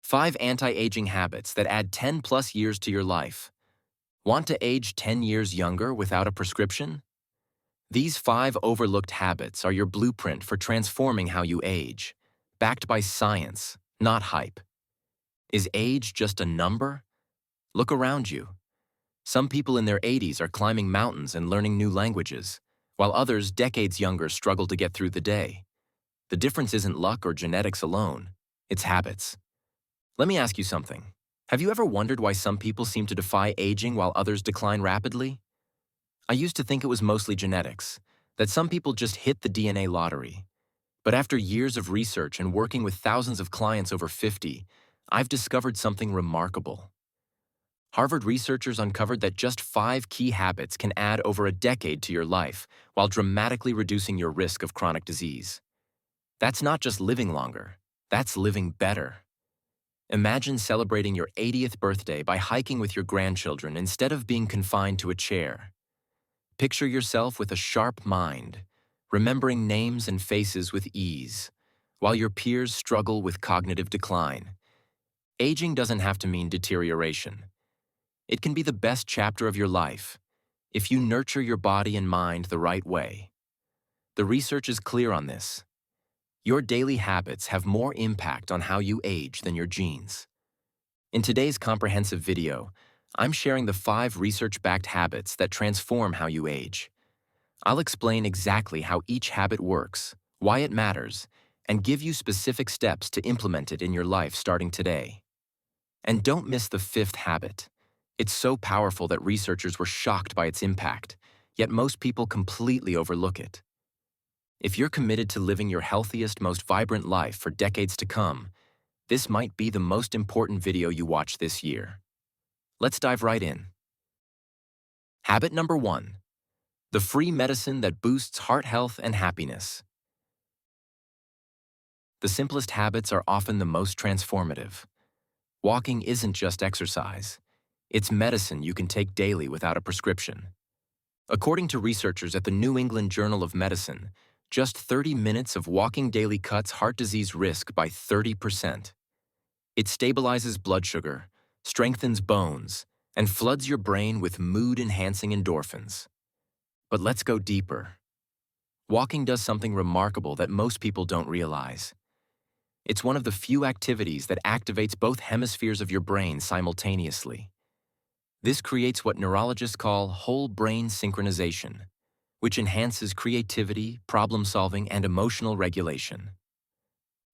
5 anti-aging habits that add 10 plus years to your life. Want to age 10 years younger without a prescription? These 5 overlooked habits are your blueprint for transforming how you age, backed by science, not hype. Is age just a number? Look around you. Some people in their 80s are climbing mountains and learning new languages, while others decades younger struggle to get through the day. The difference isn't luck or genetics alone, it's habits. Let me ask you something. Have you ever wondered why some people seem to defy aging while others decline rapidly? I used to think it was mostly genetics, that some people just hit the DNA lottery. But after years of research and working with thousands of clients over 50, I've discovered something remarkable. Harvard researchers uncovered that just 5 key habits can add over a decade to your life while dramatically reducing your risk of chronic disease. That's not just living longer, that's living better. Imagine celebrating your 80th birthday by hiking with your grandchildren instead of being confined to a chair. Picture yourself with a sharp mind, remembering names and faces with ease, while your peers struggle with cognitive decline. Aging doesn't have to mean deterioration. It can be the best chapter of your life, if you nurture your body and mind the right way. The research is clear on this. Your daily habits have more impact on how you age than your genes. In today's comprehensive video, I'm sharing the 5 research-backed habits that transform how you age. I'll explain exactly how each habit works, why it matters, and give you specific steps to implement it in your life starting today. And don't miss the 5th habit. It's so powerful that researchers were shocked by its impact, yet most people completely overlook it. If you're committed to living your healthiest, most vibrant life for decades to come, this might be the most important video you watch this year. Let's dive right in. Habit number 1. The free medicine that boosts heart health and happiness. The simplest habits are often the most transformative. Walking isn't just exercise. It's medicine you can take daily without a prescription. According to researchers at the New England Journal of Medicine, just 30 minutes of walking daily cuts heart disease risk by 30%. It stabilizes blood sugar, strengthens bones, and floods your brain with mood-enhancing endorphins. But let's go deeper. Walking does something remarkable that most people don't realize. It's one of the few activities that activates both hemispheres of your brain simultaneously. This creates what neurologists call whole brain synchronization, which enhances creativity, problem-solving, and emotional regulation.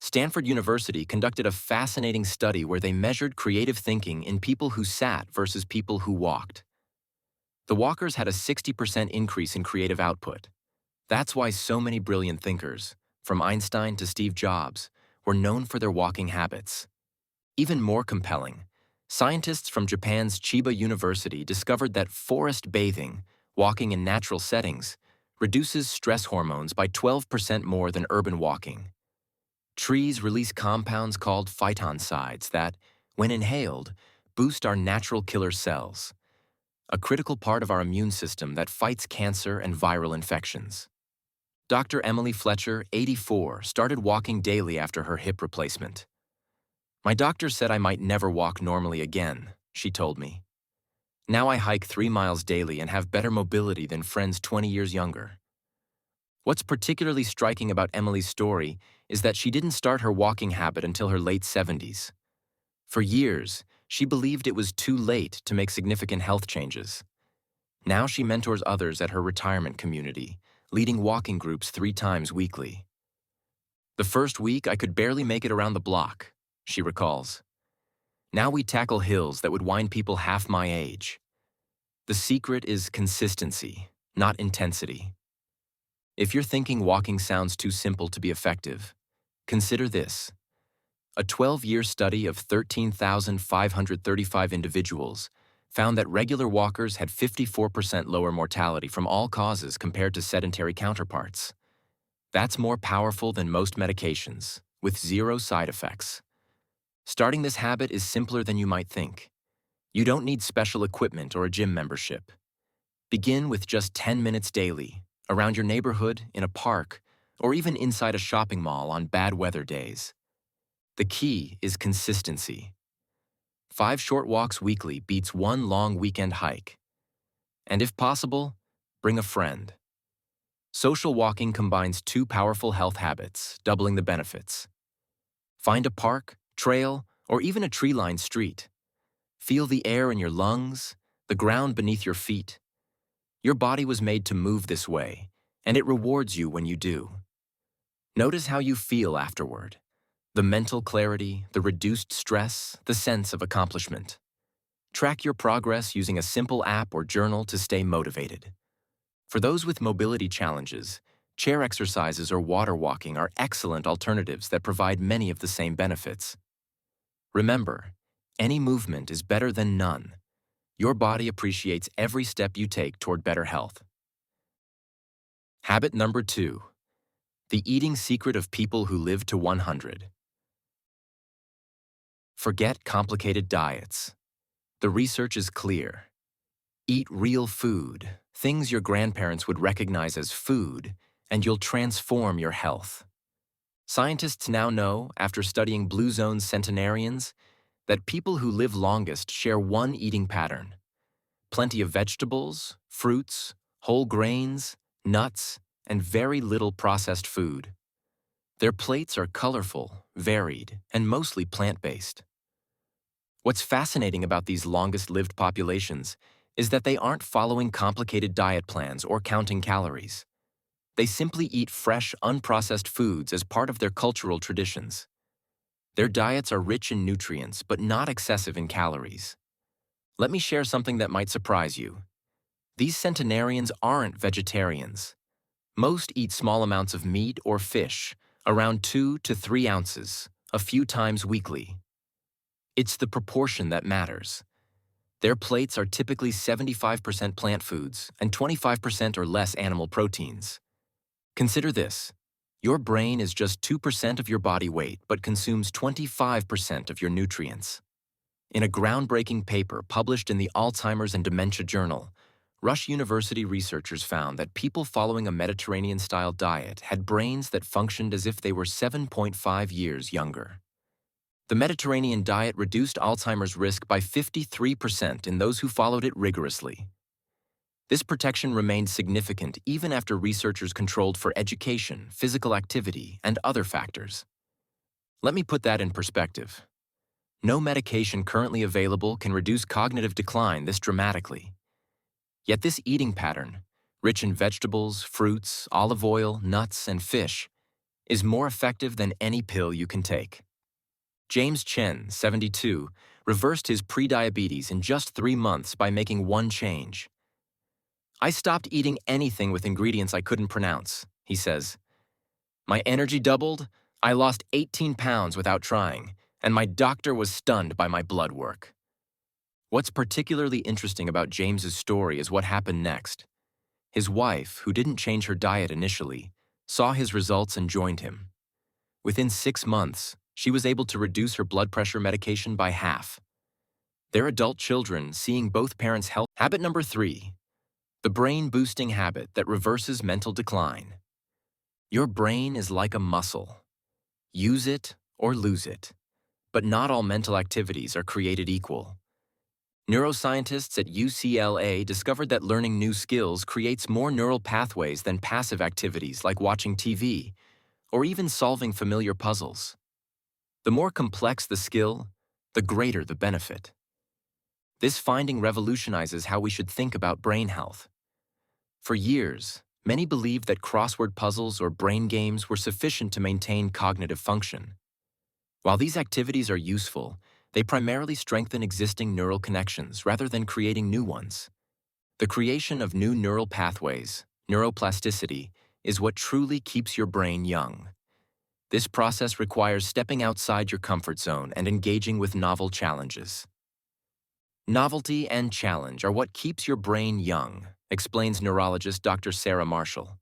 Stanford University conducted a fascinating study where they measured creative thinking in people who sat versus people who walked. The walkers had a 60% increase in creative output. That's why so many brilliant thinkers, from Einstein to Steve Jobs, were known for their walking habits. Even more compelling, scientists from Japan's Chiba University discovered that forest bathing, walking in natural settings, reduces stress hormones by 12% more than urban walking. Trees release compounds called phytoncides that, when inhaled, boost our natural killer cells, a critical part of our immune system that fights cancer and viral infections. Dr. Emily Fletcher, 84, started walking daily after her hip replacement. "My doctor said I might never walk normally again," she told me. "Now I hike 3 miles daily and have better mobility than friends 20 years younger." What's particularly striking about Emily's story is that she didn't start her walking habit until her late 70s. For years, she believed it was too late to make significant health changes. Now she mentors others at her retirement community, leading walking groups 3 times weekly. "The first week, I could barely make it around the block," she recalls. "Now we tackle hills that would wind people half my age." The secret is consistency, not intensity. If you're thinking walking sounds too simple to be effective, consider this. A 12-year study of 13,535 individuals found that regular walkers had 54% lower mortality from all causes compared to sedentary counterparts. That's more powerful than most medications, with 0 side effects. Starting this habit is simpler than you might think. You don't need special equipment or a gym membership. Begin with just 10 minutes daily, around your neighborhood, in a park, or even inside a shopping mall on bad weather days. The key is consistency. 5 short walks weekly beats 1 long weekend hike. And if possible, bring a friend. Social walking combines 2 powerful health habits, doubling the benefits. Find a park, trail, or even a tree-lined street. Feel the air in your lungs, the ground beneath your feet. Your body was made to move this way, and it rewards you when you do. Notice how you feel afterward. The mental clarity, the reduced stress, the sense of accomplishment. Track your progress using a simple app or journal to stay motivated. For those with mobility challenges, chair exercises or water walking are excellent alternatives that provide many of the same benefits. Remember, any movement is better than none. Your body appreciates every step you take toward better health. Habit number 2. The eating secret of people who live to 100. Forget complicated diets. The research is clear. Eat real food, things your grandparents would recognize as food, and you'll transform your health. Scientists now know, after studying Blue Zone centenarians, that people who live longest share one eating pattern: plenty of vegetables, fruits, whole grains, nuts, and very little processed food. Their plates are colorful, varied, and mostly plant-based. What's fascinating about these longest-lived populations is that they aren't following complicated diet plans or counting calories. They simply eat fresh, unprocessed foods as part of their cultural traditions. Their diets are rich in nutrients, but not excessive in calories. Let me share something that might surprise you. These centenarians aren't vegetarians. Most eat small amounts of meat or fish, around 2 to 3 ounces, a few times weekly. It's the proportion that matters. Their plates are typically 75% plant foods and 25% or less animal proteins. Consider this. Your brain is just 2% of your body weight but consumes 25% of your nutrients. In a groundbreaking paper published in the Alzheimer's and Dementia Journal, Rush University researchers found that people following a Mediterranean-style diet had brains that functioned as if they were 7.5 years younger. The Mediterranean diet reduced Alzheimer's risk by 53% in those who followed it rigorously. This protection remained significant even after researchers controlled for education, physical activity, and other factors. Let me put that in perspective. No medication currently available can reduce cognitive decline this dramatically. Yet this eating pattern, rich in vegetables, fruits, olive oil, nuts, and fish, is more effective than any pill you can take. James Chen, 72, reversed his prediabetes in just 3 months by making one change. "I stopped eating anything with ingredients I couldn't pronounce," he says. "My energy doubled, I lost 18 pounds without trying, and my doctor was stunned by my blood work." What's particularly interesting about James's story is what happened next. His wife, who didn't change her diet initially, saw his results and joined him. Within 6 months, she was able to reduce her blood pressure medication by half. Their adult children seeing both parents' health. Habit number 3. The brain-boosting habit that reverses mental decline. Your brain is like a muscle. Use it or lose it. But not all mental activities are created equal. Neuroscientists at UCLA discovered that learning new skills creates more neural pathways than passive activities like watching TV or even solving familiar puzzles. The more complex the skill, the greater the benefit. This finding revolutionizes how we should think about brain health. For years, many believed that crossword puzzles or brain games were sufficient to maintain cognitive function. While these activities are useful, they primarily strengthen existing neural connections rather than creating new ones. The creation of new neural pathways, neuroplasticity, is what truly keeps your brain young. This process requires stepping outside your comfort zone and engaging with novel challenges. Novelty and challenge are what keeps your brain young, explains neurologist Dr. Sarah Marshall.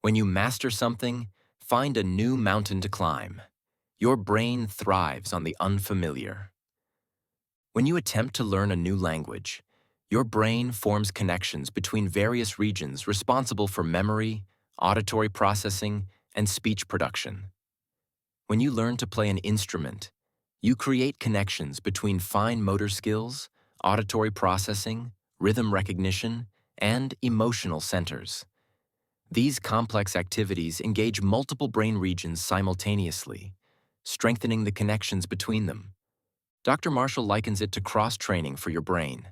When you master something, find a new mountain to climb. Your brain thrives on the unfamiliar. When you attempt to learn a new language, your brain forms connections between various regions responsible for memory, auditory processing, and speech production. When you learn to play an instrument, you create connections between fine motor skills, auditory processing, rhythm recognition, and emotional centers. These complex activities engage multiple brain regions simultaneously, strengthening the connections between them. Dr. Marshall likens it to cross-training for your brain.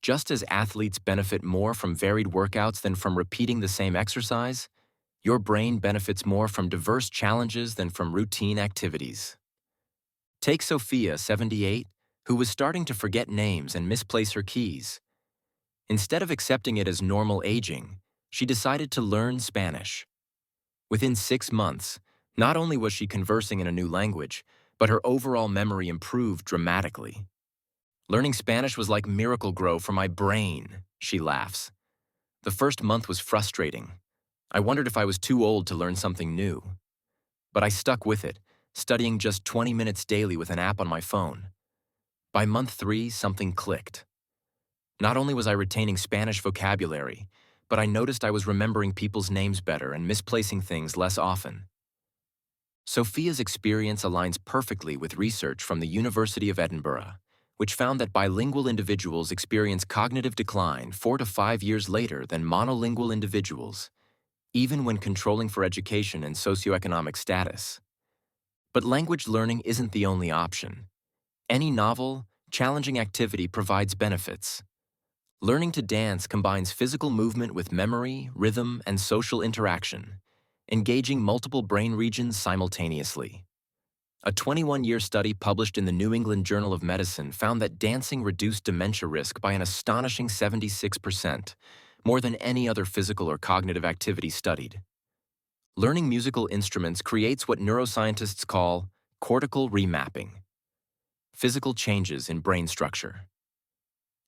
Just as athletes benefit more from varied workouts than from repeating the same exercise, your brain benefits more from diverse challenges than from routine activities. Take Sophia, 78, who was starting to forget names and misplace her keys. Instead of accepting it as normal aging, she decided to learn Spanish. Within 6 months, not only was she conversing in a new language, but her overall memory improved dramatically. Learning Spanish was like Miracle-Gro for my brain, she laughs. The first month was frustrating. I wondered if I was too old to learn something new. But I stuck with it, studying just 20 minutes daily with an app on my phone. By month 3, something clicked. Not only was I retaining Spanish vocabulary, but I noticed I was remembering people's names better and misplacing things less often. Sophia's experience aligns perfectly with research from the University of Edinburgh, which found that bilingual individuals experience cognitive decline 4 to 5 years later than monolingual individuals, even when controlling for education and socioeconomic status. But language learning isn't the only option. Any novel, challenging activity provides benefits. Learning to dance combines physical movement with memory, rhythm, and social interaction, engaging multiple brain regions simultaneously. A 21-year study published in the New England Journal of Medicine found that dancing reduced dementia risk by an astonishing 76%, more than any other physical or cognitive activity studied. Learning musical instruments creates what neuroscientists call cortical remapping, physical changes in brain structure.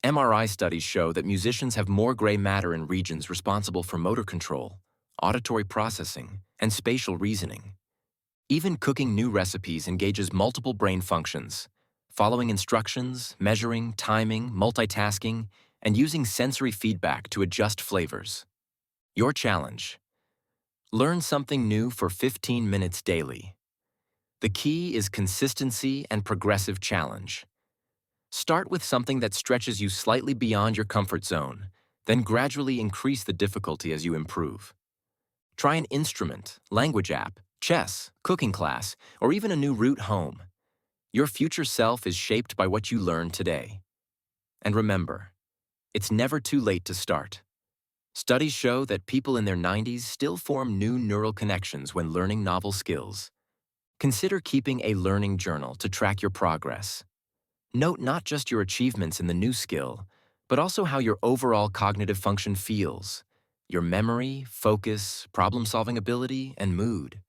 MRI studies show that musicians have more gray matter in regions responsible for motor control, auditory processing, and spatial reasoning. Even cooking new recipes engages multiple brain functions, following instructions, measuring, timing, multitasking, and using sensory feedback to adjust flavors. Your challenge: learn something new for 15 minutes daily. The key is consistency and progressive challenge. Start with something that stretches you slightly beyond your comfort zone, then gradually increase the difficulty as you improve. Try an instrument, language app, chess, cooking class, or even a new route home. Your future self is shaped by what you learn today. And remember, it's never too late to start. Studies show that people in their 90s still form new neural connections when learning novel skills. Consider keeping a learning journal to track your progress. Note not just your achievements in the new skill, but also how your overall cognitive function feels, your memory, focus, problem-solving ability, and mood.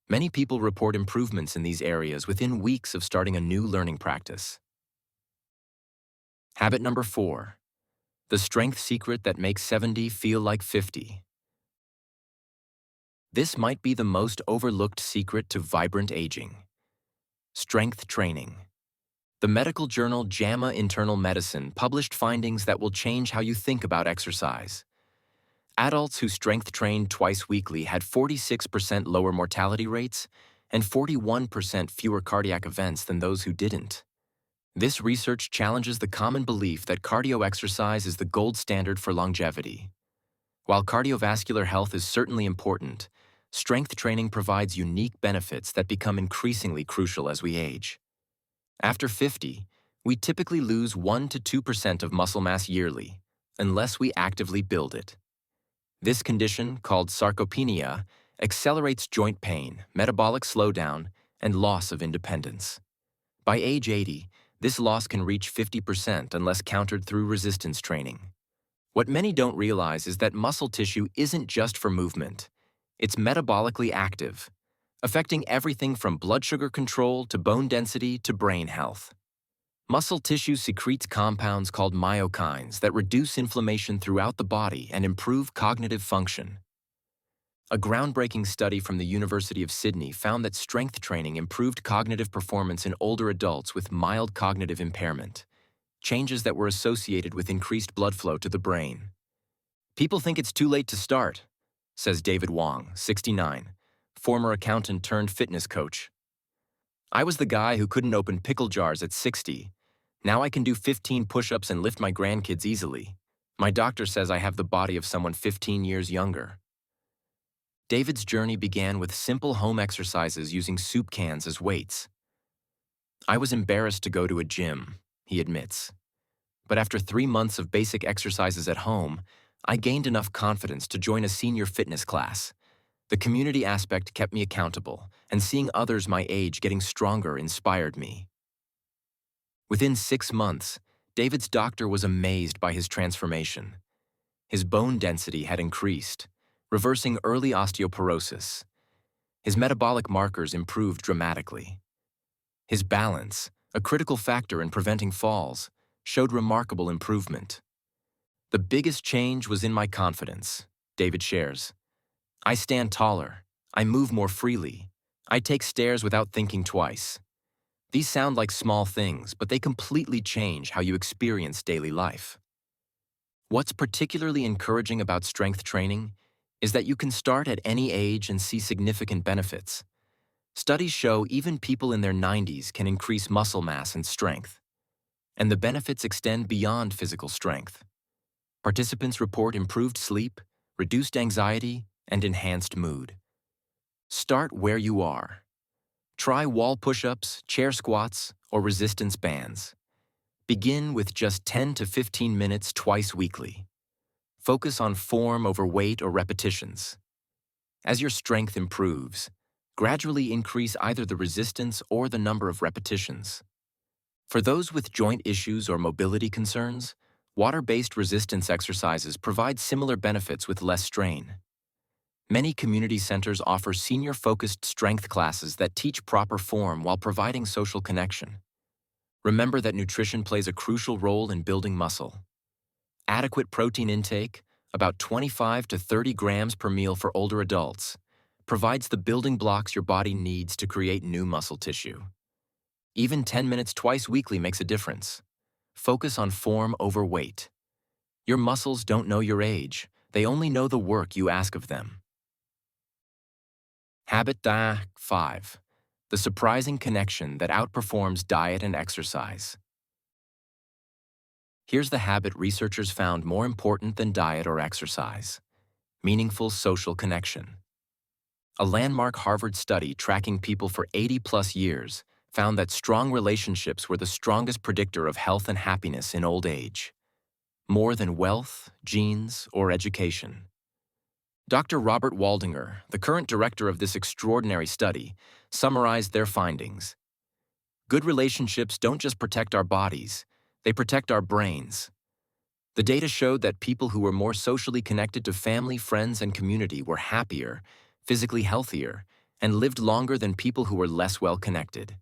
Many people report improvements in these areas within weeks of starting a new learning practice. Habit number 4. The strength secret that makes 70 feel like 50. This might be the most overlooked secret to vibrant aging. Strength training. The medical journal JAMA Internal Medicine published findings that will change how you think about exercise. Adults who strength trained twice weekly had 46% lower mortality rates and 41% fewer cardiac events than those who didn't. This research challenges the common belief that cardio exercise is the gold standard for longevity. While cardiovascular health is certainly important, strength training provides unique benefits that become increasingly crucial as we age. After 50, we typically lose 1 to 2% of muscle mass yearly, unless we actively build it. This condition, called sarcopenia, accelerates joint pain, metabolic slowdown, and loss of independence. By age 80, this loss can reach 50% unless countered through resistance training. What many don't realize is that muscle tissue isn't just for movement. It's metabolically active, affecting everything from blood sugar control to bone density to brain health. Muscle tissue secretes compounds called myokines that reduce inflammation throughout the body and improve cognitive function. A groundbreaking study from the University of Sydney found that strength training improved cognitive performance in older adults with mild cognitive impairment, changes that were associated with increased blood flow to the brain. People think it's too late to start, says David Wong, 69, former accountant turned fitness coach. I was the guy who couldn't open pickle jars at 60. Now I can do 15 push-ups and lift my grandkids easily. My doctor says I have the body of someone 15 years younger. David's journey began with simple home exercises using soup cans as weights. I was embarrassed to go to a gym, he admits. But after 3 months of basic exercises at home, I gained enough confidence to join a senior fitness class. The community aspect kept me accountable, and seeing others my age getting stronger inspired me. Within 6 months, David's doctor was amazed by his transformation. His bone density had increased, reversing early osteoporosis. His metabolic markers improved dramatically. His balance, a critical factor in preventing falls, showed remarkable improvement. The biggest change was in my confidence, David shares. I stand taller. I move more freely. I take stairs without thinking twice. These sound like small things, but they completely change how you experience daily life. What's particularly encouraging about strength training is that you can start at any age and see significant benefits. Studies show even people in their 90s can increase muscle mass and strength. And the benefits extend beyond physical strength. Participants report improved sleep, reduced anxiety, and enhanced mood. Start where you are. Try wall push-ups, chair squats, or resistance bands. Begin with just 10 to 15 minutes twice weekly. Focus on form over weight or repetitions. As your strength improves, gradually increase either the resistance or the number of repetitions. For those with joint issues or mobility concerns, water-based resistance exercises provide similar benefits with less strain. Many community centers offer senior-focused strength classes that teach proper form while providing social connection. Remember that nutrition plays a crucial role in building muscle. Adequate protein intake, about 25 to 30 grams per meal for older adults, provides the building blocks your body needs to create new muscle tissue. Even 10 minutes twice weekly makes a difference. Focus on form over weight. Your muscles don't know your age. They only know the work you ask of them. Habit 5. The surprising connection that outperforms diet and exercise. Here's the habit researchers found more important than diet or exercise: meaningful social connection. A landmark Harvard study tracking people for 80-plus years found that strong relationships were the strongest predictor of health and happiness in old age, more than wealth, genes, or education. Dr. Robert Waldinger, the current director of this extraordinary study, summarized their findings. Good relationships don't just protect our bodies, they protect our brains. The data showed that people who were more socially connected to family, friends, and community were happier, physically healthier, and lived longer than people who were less well connected.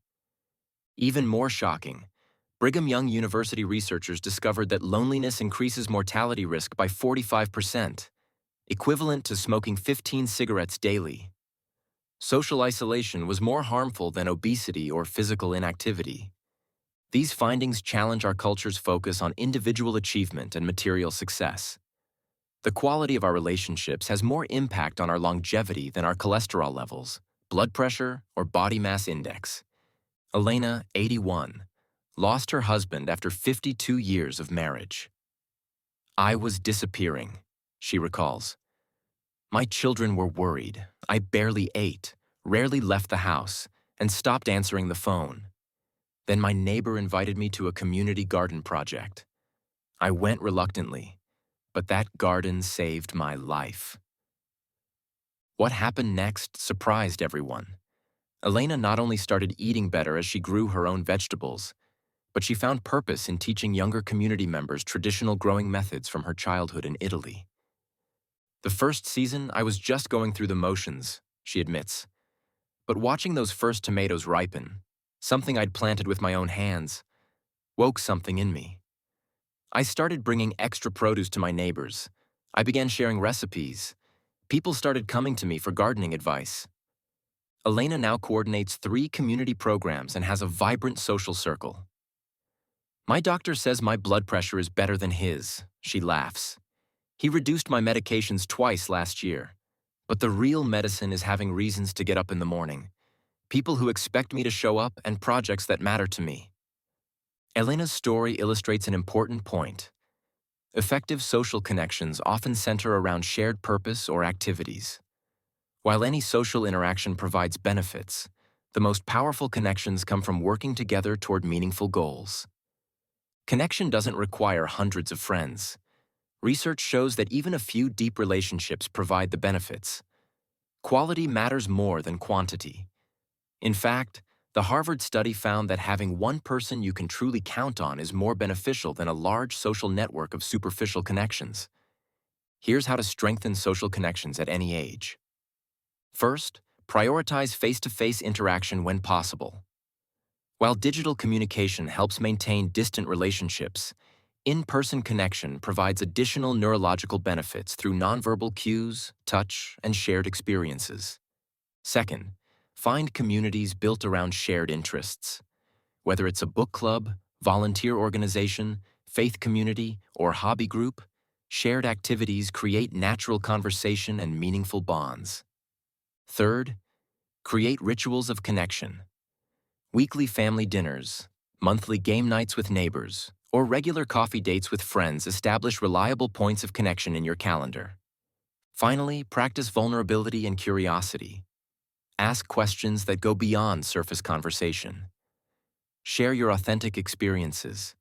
Even more shocking, Brigham Young University researchers discovered that loneliness increases mortality risk by 45%, equivalent to smoking 15 cigarettes daily. Social isolation was more harmful than obesity or physical inactivity. These findings challenge our culture's focus on individual achievement and material success. The quality of our relationships has more impact on our longevity than our cholesterol levels, blood pressure, or body mass index. Elena, 81, lost her husband after 52 years of marriage. I was disappearing, she recalls. My children were worried. I barely ate, rarely left the house, and stopped answering the phone. Then my neighbor invited me to a community garden project. I went reluctantly, but that garden saved my life. What happened next surprised everyone. Elena not only started eating better as she grew her own vegetables, but she found purpose in teaching younger community members traditional growing methods from her childhood in Italy. The first season, I was just going through the motions, she admits. But watching those first tomatoes ripen, something I'd planted with my own hands, woke something in me. I started bringing extra produce to my neighbors. I began sharing recipes. People started coming to me for gardening advice. Elena now coordinates 3 community programs and has a vibrant social circle. My doctor says my blood pressure is better than his, she laughs. He reduced my medications twice last year. But the real medicine is having reasons to get up in the morning, people who expect me to show up, and projects that matter to me. Elena's story illustrates an important point. Effective social connections often center around shared purpose or activities. While any social interaction provides benefits, the most powerful connections come from working together toward meaningful goals. Connection doesn't require hundreds of friends. Research shows that even a few deep relationships provide the benefits. Quality matters more than quantity. In fact, the Harvard study found that having one person you can truly count on is more beneficial than a large social network of superficial connections. Here's how to strengthen social connections at any age. First, prioritize face-to-face interaction when possible. While digital communication helps maintain distant relationships, in-person connection provides additional neurological benefits through nonverbal cues, touch, and shared experiences. Second, find communities built around shared interests. Whether it's a book club, volunteer organization, faith community, or hobby group, shared activities create natural conversation and meaningful bonds. Third, create rituals of connection. Weekly family dinners, monthly game nights with neighbors, or regular coffee dates with friends establish reliable points of connection in your calendar. Finally, practice vulnerability and curiosity. Ask questions that go beyond surface conversation. Share your authentic experiences.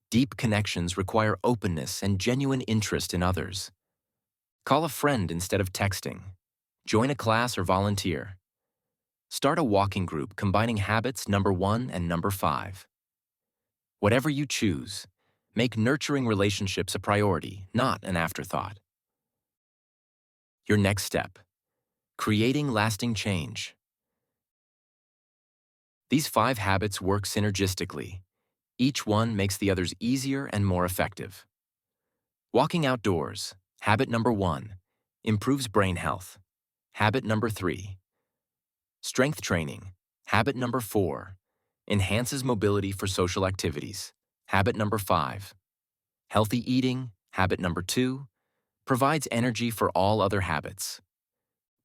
Deep connections require openness and genuine interest in others. Call a friend instead of texting. Join a class or volunteer. Start a walking group combining habits number 1 and number 5. Whatever you choose, make nurturing relationships a priority, not an afterthought. Your next step: creating lasting change. These 5 habits work synergistically. Each one makes the others easier and more effective. Walking outdoors, habit number 1, improves brain health. Habit number 3. Strength training, habit number 4, enhances mobility for social activities. Habit number 5. Healthy eating, habit number 2, provides energy for all other habits.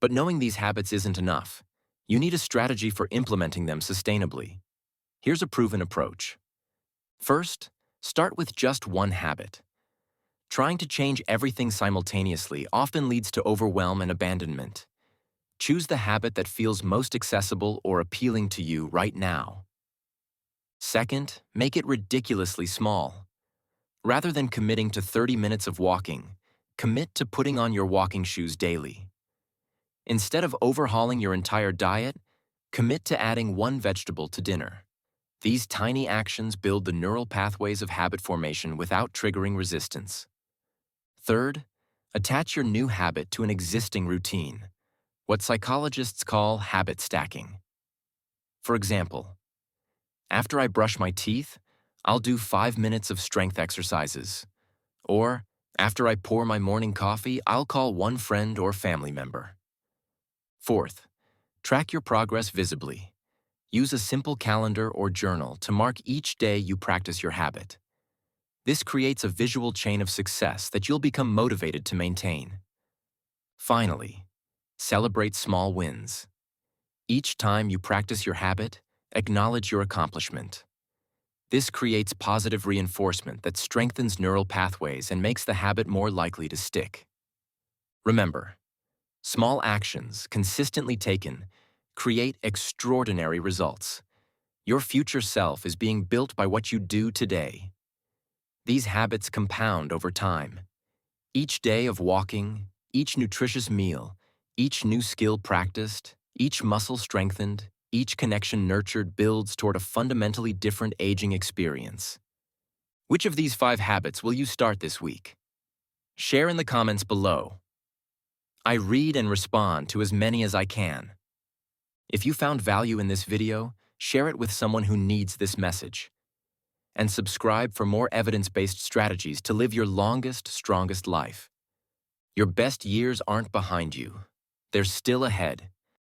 But knowing these habits isn't enough. You need a strategy for implementing them sustainably. Here's a proven approach. First, start with just one habit. Trying to change everything simultaneously often leads to overwhelm and abandonment. Choose the habit that feels most accessible or appealing to you right now. Second, make it ridiculously small. Rather than committing to 30 minutes of walking, commit to putting on your walking shoes daily. Instead of overhauling your entire diet, commit to adding one vegetable to dinner. These tiny actions build the neural pathways of habit formation without triggering resistance. Third, attach your new habit to an existing routine, what psychologists call habit stacking. For example, after I brush my teeth, I'll do 5 minutes of strength exercises. Or, after I pour my morning coffee, I'll call one friend or family member. Fourth, track your progress visibly. Use a simple calendar or journal to mark each day you practice your habit. This creates a visual chain of success that you'll become motivated to maintain. Finally, celebrate small wins. Each time you practice your habit, acknowledge your accomplishment. This creates positive reinforcement that strengthens neural pathways and makes the habit more likely to stick. Remember, small actions, consistently taken, create extraordinary results. Your future self is being built by what you do today. These habits compound over time. Each day of walking, each nutritious meal, each new skill practiced, each muscle strengthened, each connection nurtured builds toward a fundamentally different aging experience. Which of these 5 habits will you start this week? Share in the comments below. I read and respond to as many as I can. If you found value in this video, share it with someone who needs this message. And subscribe for more evidence-based strategies to live your longest, strongest life. Your best years aren't behind you. They're still ahead.